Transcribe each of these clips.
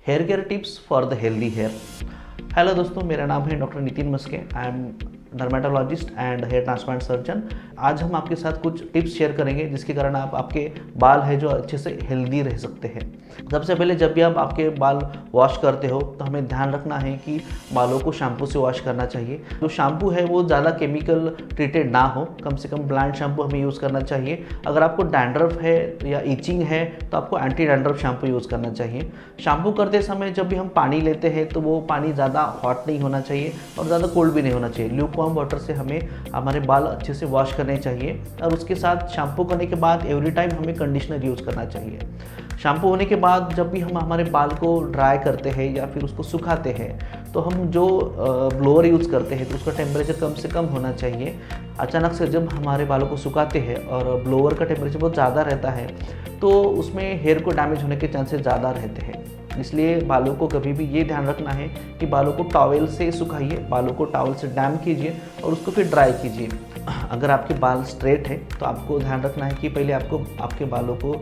Hair care tips for the healthy hair. Hello दोस्तों, मेरा नाम है doctor Nitin Maske. I am dermatologist and hair transplant surgeon. आज हम आपके साथ कुछ टिप्स शेयर करेंगे जिसके कारण आप आपके बाल है जो अच्छे से हेल्दी रह सकते हैं। सबसे पहले जब भी आप आपके बाल वॉश करते हो तो हमें ध्यान रखना है कि बालों को शैम्पू से वॉश करना चाहिए। जो शैम्पू है वो ज़्यादा केमिकल ट्रीटेड ना हो, कम से कम ब्लैंड शैम्पू हमें यूज़ करना चाहिए। अगर आपको डैंड्रफ है या इचिंग है तो आपको एंटी डैंड्रफ शैम्पू यूज़ करना चाहिए। शैम्पू करते समय जब भी हम पानी लेते हैं तो वो पानी ज़्यादा हॉट नहीं होना चाहिए और ज़्यादा कोल्ड भी नहीं होना चाहिए। ल्यूकवार्म वाटर से हमें हमारे बाल अच्छे से वॉश करने चाहिए और उसके साथ शैम्पू करने के बाद एवरी टाइम हमें कंडीशनर यूज़ करना चाहिए। शैम्पू होने के बाद जब भी हम हमारे बाल को ड्राई करते हैं या फिर उसको सुखाते हैं तो हम जो ब्लोअर यूज़ करते हैं तो उसका टेम्परेचर कम से कम होना चाहिए। अचानक से जब हमारे बालों को सुखाते हैं और ब्लोअर का टेम्परेचर बहुत ज़्यादा रहता है तो उसमें हेयर को डैमेज होने के चांसेस ज़्यादा रहते हैं। इसलिए बालों को कभी भी ये ध्यान रखना है कि बालों को टॉवेल से सुखाइए, बालों को टॉवेल से डैम कीजिए और उसको फिर ड्राई कीजिए। अगर आपके बाल स्ट्रेट है तो आपको ध्यान रखना है कि पहले आपको आपके बालों को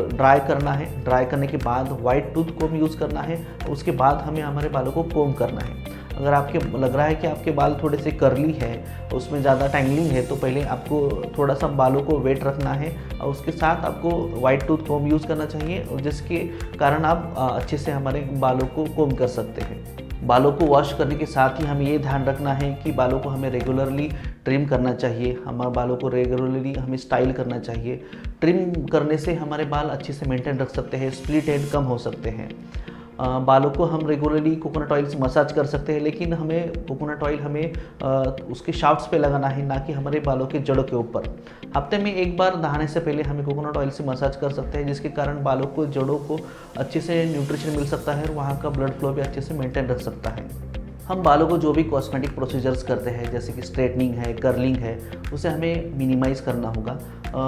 ड्राई करना है। ड्राई करने के बाद वाइट टूथ कोम यूज़ करना है और उसके बाद हमें हमारे बालों को कोम करना है। अगर आपके लग रहा है कि आपके बाल थोड़े से कर्ली है, उसमें ज़्यादा टैंगलिंग है, तो पहले आपको थोड़ा सा बालों को वेट रखना है और उसके साथ आपको वाइट टूथ कोम यूज़ करना चाहिए और जिसके कारण आप अच्छे से हमारे बालों को कोम कर सकते हैं। बालों को वॉश करने के साथ ही हमें ये ध्यान रखना है कि बालों को हमें रेगुलरली ट्रिम करना चाहिए। हमारे बालों को रेगुलरली हमें स्टाइल करना चाहिए। ट्रिम करने से हमारे बाल अच्छे से मेंटेन रख सकते हैं, स्प्लिट एंड कम हो सकते हैं। बालों को हम रेगुलरली कोकोनट ऑयल से मसाज कर सकते हैं, लेकिन हमें कोकोनट ऑयल उसके शाफ्ट्स पे लगाना है, ना कि हमारे बालों के जड़ों के ऊपर। हफ्ते में एक बार नहाने से पहले हमें कोकोनट ऑयल से मसाज कर सकते हैं, जिसके कारण बालों को जड़ों को अच्छे से न्यूट्रिशन मिल सकता है और वहाँ का ब्लड फ्लो भी अच्छे से मेंटेन रख सकता है। हम बालों को जो भी कॉस्मेटिक प्रोसीजर्स करते हैं जैसे कि स्ट्रेटनिंग है, कर्लिंग है, उसे हमें मिनिमाइज़ करना होगा।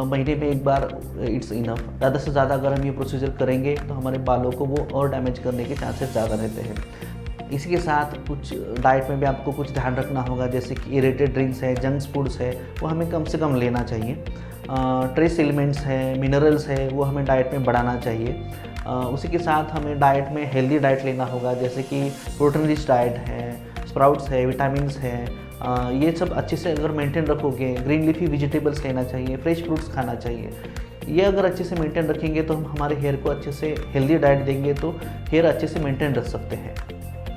महीने में एक बार इट्स इनफ। ज़्यादा से ज़्यादा अगर हम ये प्रोसीजर करेंगे तो हमारे बालों को वो और डैमेज करने के चांसेस ज़्यादा रहते हैं। इसी के साथ कुछ डाइट में भी आपको कुछ ध्यान रखना होगा, जैसे कि इरेटेड ड्रिंक्स है, जंक फूड्स है, वो हमें कम से कम लेना चाहिए। ट्रेस एलिमेंट्स है, मिनरल्स है, वो हमें डाइट में बढ़ाना चाहिए। उसी के साथ हमें डाइट में हेल्दी डाइट लेना होगा, जैसे कि प्रोटीन रिच डाइट है, स्प्राउट्स है, विटामिन्स है, ये सब अच्छे से अगर मेंटेन रखोगे। ग्रीन लीफी वेजिटेबल्स लेना चाहिए, फ्रेश फ्रूट्स खाना चाहिए। ये अगर अच्छे से मेंटेन रखेंगे तो हम हमारे हेयर को अच्छे से हेल्दी डाइट देंगे तो हेयर अच्छे से मेंटेन रख सकते हैं।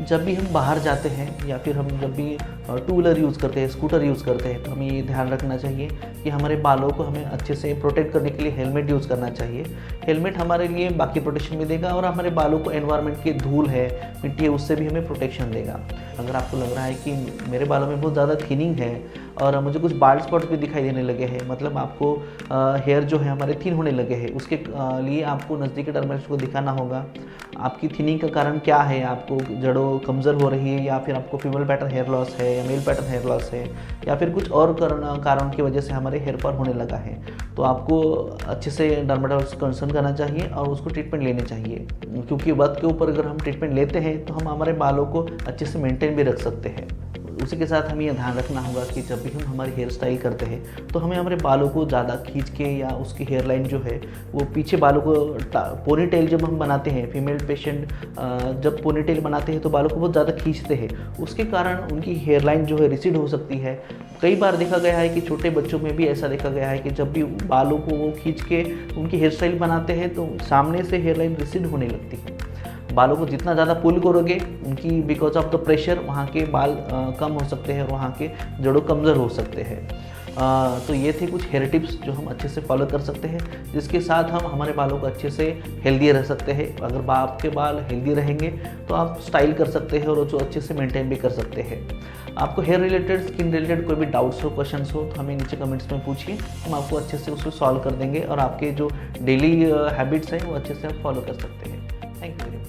जब भी हम बाहर जाते हैं या फिर हम जब भी टू व्हीलर यूज़ करते हैं, स्कूटर यूज़ करते हैं, तो हमें ये ध्यान रखना चाहिए कि हमारे बालों को हमें अच्छे से प्रोटेक्ट करने के लिए हेलमेट यूज़ करना चाहिए। हेलमेट हमारे लिए बाकी प्रोटेक्शन भी देगा और हमारे बालों को एनवायरनमेंट की धूल है, मिट्टी है, उससे भी हमें प्रोटेक्शन देगा। अगर आपको लग रहा है कि मेरे बालों में बहुत ज़्यादा थिनिंग है और मुझे कुछ बाल्ड स्पॉट भी दिखाई देने लगे हैं, मतलब आपको हेयर जो है हमारे थिन होने लगे हैं, उसके लिए आपको नज़दीकी डर्मेटोलॉजिस्ट को दिखाना होगा। आपकी थिनिंग का कारण क्या है, आपको जड़ों कमज़ोर हो रही है या फिर आपको फीमेल पैटर्न हेयर लॉस है या मेल पैटर्न हेयर लॉस है या फिर कुछ और कारण की वजह से हमारे हेयर फॉल होने लगा है, तो आपको अच्छे से डर्मेटोलॉजिस्ट कंसल्ट करना चाहिए और उसको ट्रीटमेंट लेने चाहिए। क्योंकि वक्त के ऊपर अगर हम ट्रीटमेंट लेते हैं तो हम हमारे बालों को अच्छे से मेंटेन भी रख सकते हैं। उसी के साथ हमें यह ध्यान रखना होगा कि जब भी हम हमारी हेयर स्टाइल करते हैं तो हमें हमारे बालों को ज़्यादा खींच के या उसकी हेयर लाइन जो है वो पीछे बालों को पोनी टेल जब हम बनाते हैं, फीमेल पेशेंट जब पोनी टेल बनाते हैं तो बालों को बहुत ज़्यादा खींचते हैं, उसके कारण उनकी हेयर लाइन जो है रिसीड हो सकती है। कई बार देखा गया है कि छोटे बच्चों में भी ऐसा देखा गया है कि जब भी बालों को वो खींच के उनकी हेयर स्टाइल बनाते हैं तो सामने से हेयर लाइन रिसीड होने लगती है। बालों को जितना ज़्यादा पुल करोगे उनकी बिकॉज ऑफ द प्रेशर वहाँ के बाल कम हो सकते हैं और वहाँ के जड़ों कमज़ोर हो सकते हैं। तो ये थे कुछ हेयर टिप्स जो हम अच्छे से फॉलो कर सकते हैं, जिसके साथ हम हमारे बालों को अच्छे से हेल्दी रह सकते हैं। अगर आपके बाल हेल्दी रहेंगे तो आप स्टाइल कर सकते हैं और जो अच्छे से मेंटेन भी कर सकते हैं। आपको हेयर रिलेटेड, स्किन रिलेटेड कोई भी डाउट्स हो, क्वेश्चंस हो तो हमें नीचे कमेंट्स में पूछिए, हम आपको अच्छे से उसको सॉल्व कर देंगे और आपके जो डेली हैबिट्स हैं वो अच्छे से आप फॉलो कर सकते हैं। Thank you very much.